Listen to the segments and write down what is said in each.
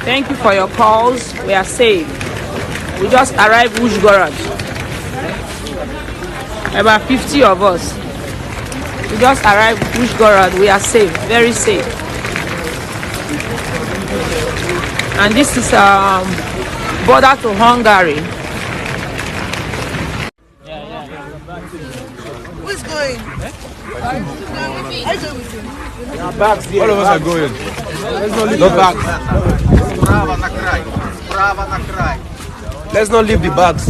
Thank you for your calls. We are safe. We just arrived HUNGARY. About 50 of us. We just arrived HUNGARY. We are safe, very safe. And this is border to Hungary. Who's going? All of us are going. Not back. Let's not leave the bags.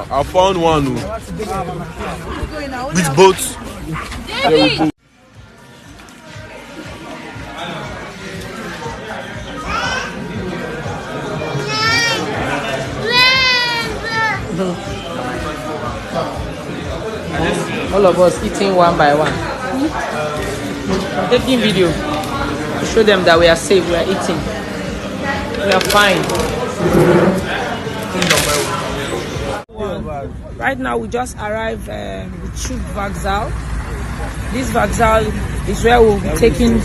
I found one. Which boat? All of us eating one by one. I'm taking video to show them that we are safe. We are eating. We are fine. Right now we just arrived with Chuk Vokzal. This Vokzal is where we'll be taking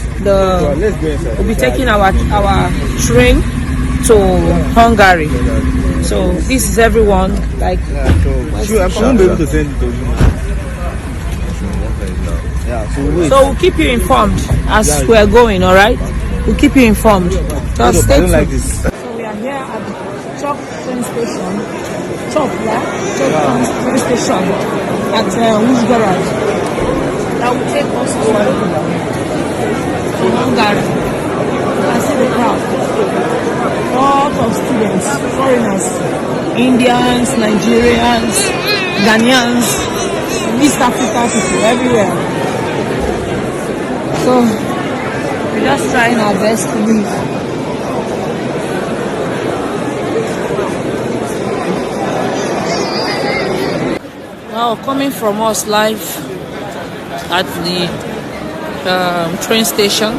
our train to Hungary. So this is everyone. Like, I won't be able to send it to you. So we'll keep you informed as we are going. All right, we'll keep you informed. Just stay tuned. Like this. So we are here at the Chok train station. Chok train station at HUNGARY. That will take us to Hungary. You can see the crowd. Lot of students, foreigners, Indians, Nigerians, Ghanaians, East Africa people, everywhere. So we're just trying our best to leave. Now coming from us live at the train station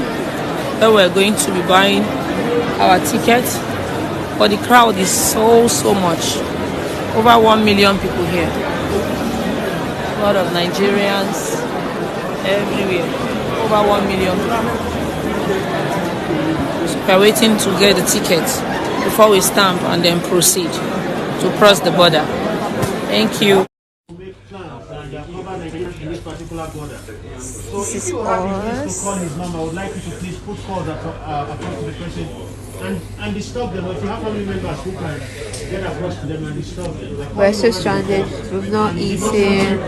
where we're going to be buying our ticket, but the crowd is so much. Over 1 million people here. A lot of Nigerians everywhere. Over 1 million people. So we're waiting to get the ticket before we stamp and then proceed to cross the border. Thank you. This is us. Call his mom. I would like you to please put calls across to the person and disturb them. If you have family members who can get across to them and disturb them. We're so stranded. We've not eaten,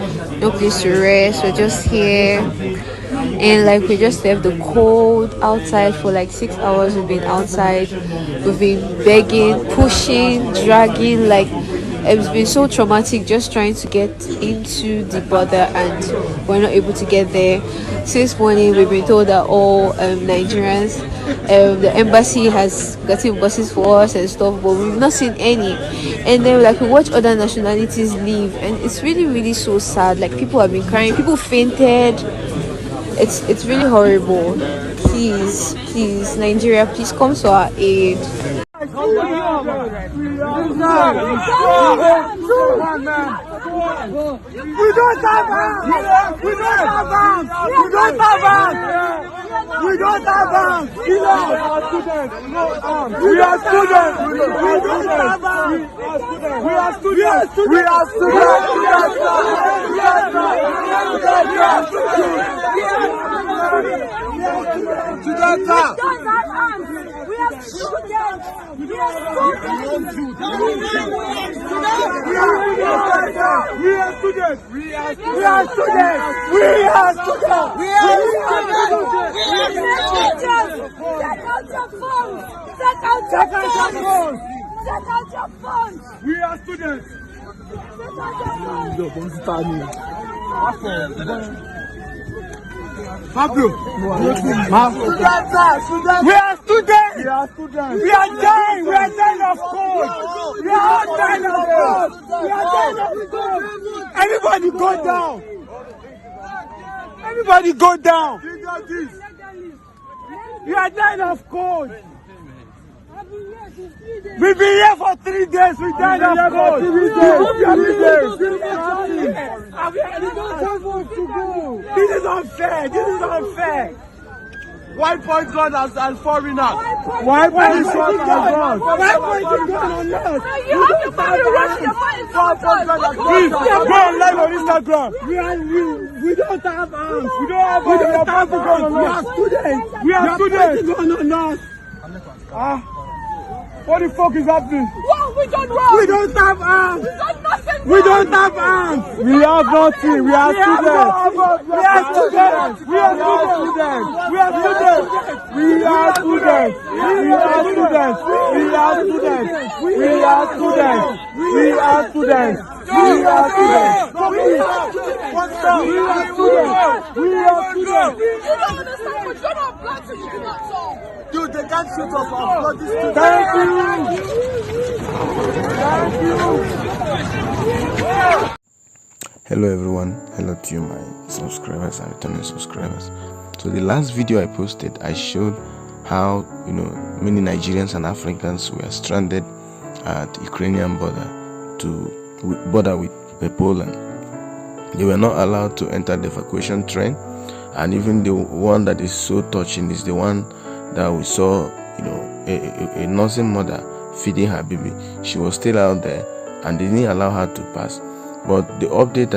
no place to rest. We're just here, and like we just left the cold outside for like 6 hours. We've been outside. We've been begging, pushing, dragging. Like it's been so traumatic just trying to get into the border, and we're not able to get there. Since morning we've been told that all Nigerians, the embassy has gotten buses for us and stuff, but we've not seen any. And then like we watch other nationalities leave, and it's really so sad. Like people have been crying, people fainted. It's really horrible. Please Nigeria, please come to our aid. We don't have arms. We are students. We are students. Pablo, we are students. We are dying. We are dying of cold. We are all dying of cold. We are dying of cold. Everybody go down. Everybody go down. We are dying of cold. We've been here for 3 days. We died of cold. 3 days. This is unfair. Why point gun as foreigners? Why point gun as us? Why point gun on us? You have to find the rest of your money. Please, go on live on Instagram. We don't have arms. We don't have arms. We are students. We are students. What the fuck is happening? What? We don't wrong. We don't have arms. We got nothing. We don't have arms. We have nothing. We are students. We are students. We are students. We are students. We are students. We are students. We are students. We are students. We are students. We are students. What's up? We are students. We are students. You don't understand. We're gonna apply to you. That's all. Dude, they can't shoot us off. Thank you. Thank you. Hello everyone, hello to you my subscribers and returning subscribers. So the last video I posted, I showed how many Nigerians and Africans were stranded at Ukrainian border with Poland. They were not allowed to enter the evacuation train, and even the one that is so touching is the one that we saw, a nursing mother feeding her baby. She was still out there and they didn't allow her to pass. But the update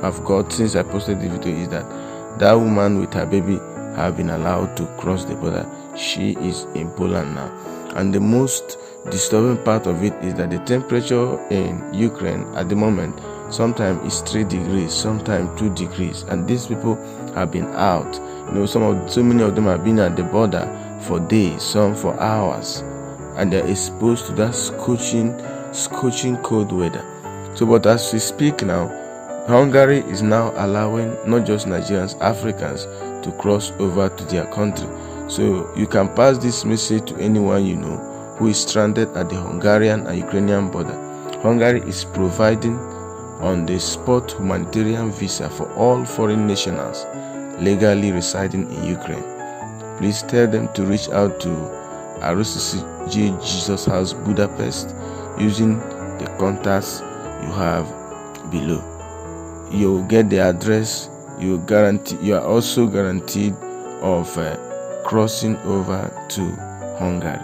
I've got since I posted the video is that woman with her baby have been allowed to cross the border. She is in Poland now. And the most disturbing part of it is that the temperature in Ukraine at the moment sometimes is 3 degrees, sometimes 2 degrees, and these people have been out. So many of them have been at the border for days, some for hours, and they're exposed to that scorching cold weather. So, but as we speak now, Hungary is now allowing not just Nigerians, Africans to cross over to their country. So you can pass this message to anyone you know who is stranded at the Hungarian and Ukrainian border. Hungary is providing on-the-spot humanitarian visa for all foreign nationals legally residing in Ukraine. Please tell them to reach out to RCCG Jesus House Budapest using the contacts you have below. You'll get the address. You are also guaranteed of crossing over to Hungary.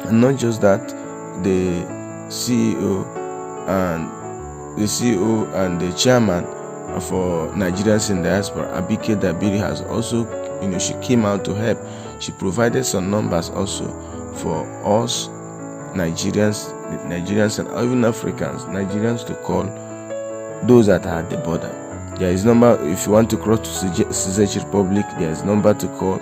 And not just that, the CEO and the chairman for Nigerians in diaspora, Abike Dabiri, has also, she came out to help. She provided some numbers also for us Nigerians and even Africans, Nigerians, to call those that are at the border. There is number if you want to cross to Czech Republic. There is number to call.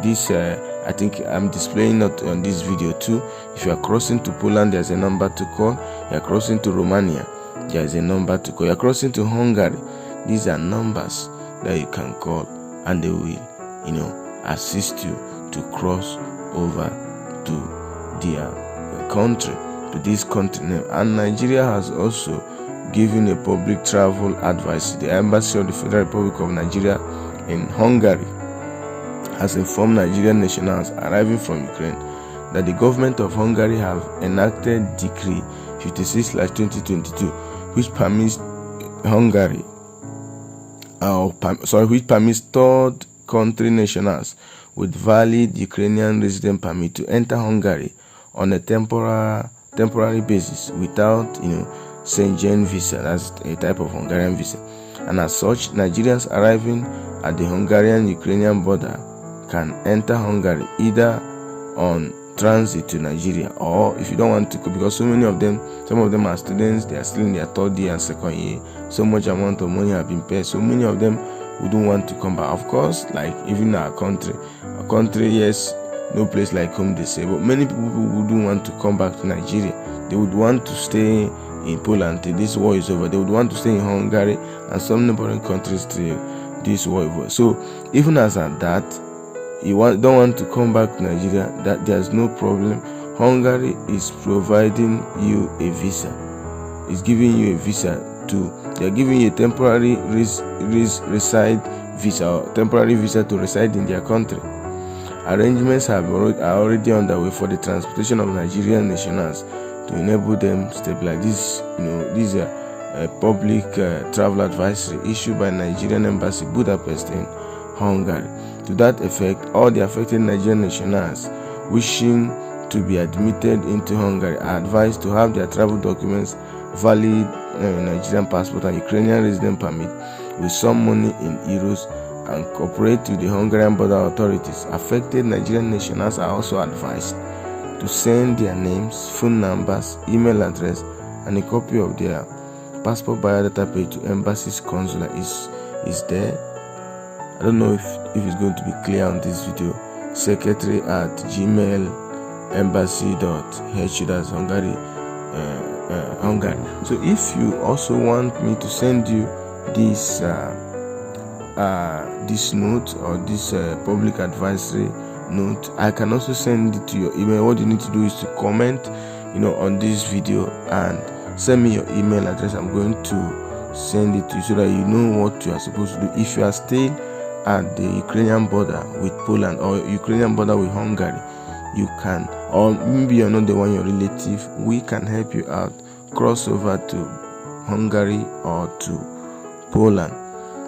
This I think I'm displaying it on this video too. If you are crossing to Poland, there's a number to call. You are crossing to Romania, there is a number to call. You are crossing to Hungary. These are numbers that you can call, and they will, assist you to cross over to their country, to this continent. And Nigeria has also given a public travel advice. The Embassy of the Federal Republic of Nigeria in Hungary has informed Nigerian nationals arriving from Ukraine that the government of Hungary have enacted Decree 56/2022, which permits which permits third country nationals with valid Ukrainian resident permit to enter Hungary on a temporary basis without, Schengen visa. That's a type of Hungarian visa. And as such, Nigerians arriving at the Hungarian-Ukrainian border can enter Hungary either on transit to Nigeria, or if you don't want to go, because some of them are students, they are still in their third year and second year, so much amount of money have been paid, so many of them wouldn't want to come back. Of course, like even our country, yes, no place like home, they say, but many people wouldn't want to come back to Nigeria. They would want to stay in Poland till this war is over. They would want to stay in Hungary and some neighboring countries till this war is over. So even as at that, you don't want to come back to Nigeria, that there's no problem. Hungary is providing you a visa. It's giving you a visa they're giving you a temporary reside visa, or temporary visa to reside in their country. Arrangements are already underway for the transportation of Nigerian nationals to enable them step like this. These are public travel advisory issued by Nigerian Embassy Budapest in Hungary. To that effect, all the affected Nigerian nationals wishing to be admitted into Hungary are advised to have their travel documents, valid Nigerian passport and Ukrainian resident permit with some money in euros, and cooperate with the Hungarian border authorities. Affected Nigerian nationals are also advised to send their names, phone numbers, email address, and a copy of their passport biodata page to embassies consular. Is there, I don't know if it's going to be clear on this video, secretary@gmail embassy.hu, that's Hungary. So if you also want me to send you this note or this public advisory note, I can also send it to your email. What you need to do is to comment on this video and send me your email address. I'm going to send it to you so that you know what you are supposed to do. If you are staying at the Ukrainian border with Poland or Ukrainian border with Hungary, you can, or maybe you're not the one, your relative, we can help you out. Cross over to Hungary or to Poland.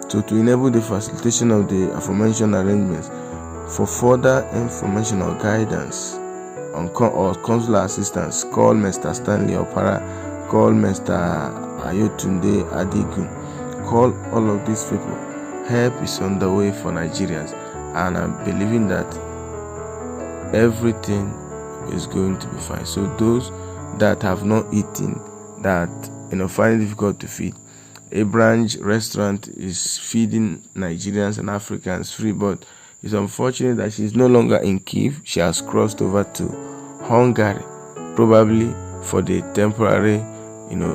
So to enable the facilitation of the aforementioned arrangements, for further information or guidance or consular assistance, call Mr. Stanley Opara, call Mr. Ayotunde Adigun, call all of these people. Help is on the way for Nigerians, and I'm believing that everything is going to be fine. So those that have not eaten, that find it difficult to feed, a branch restaurant is feeding Nigerians and Africans free, but it's unfortunate that she's no longer in Kyiv. She has crossed over to Hungary, probably for the temporary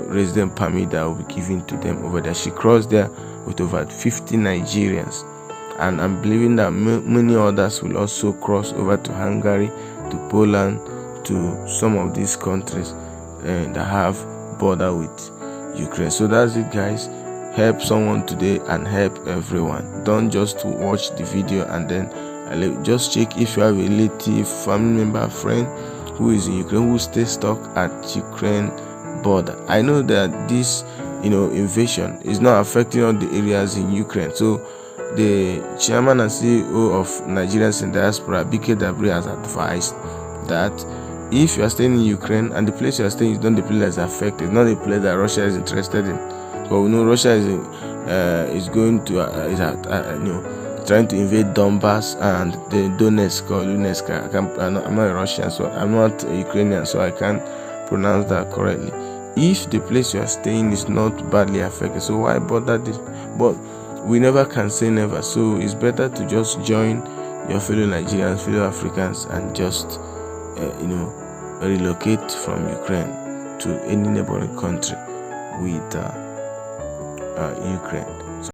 resident permit that will be given to them over there. She crossed there with over 50 Nigerians, and I'm believing that many others will also cross over to Hungary, to Poland, to some of these countries that have border with Ukraine. So that's it, guys. Help someone today and help everyone. Don't just watch the video and then just check if you have a relative, family member, friend who is in Ukraine, who stays stuck at Ukraine border. I know that this invasion is not affecting all the areas in Ukraine. So the chairman and CEO of Nigerians in Diaspora, BKW, has advised that if you are staying in Ukraine and the place you are staying is not the place that is affected, not the place that Russia is interested in, but we know Russia is going to trying to invade Donbass and the Donetsk or Luhansk. I'm not a Russian, so I'm not a Ukrainian, so I can't pronounce that correctly. If the place you are staying is not badly affected, so why bother this? But we never can say never, so it's better to just join your fellow Nigerians, fellow Africans, and just relocate from Ukraine to any neighboring country with Ukraine.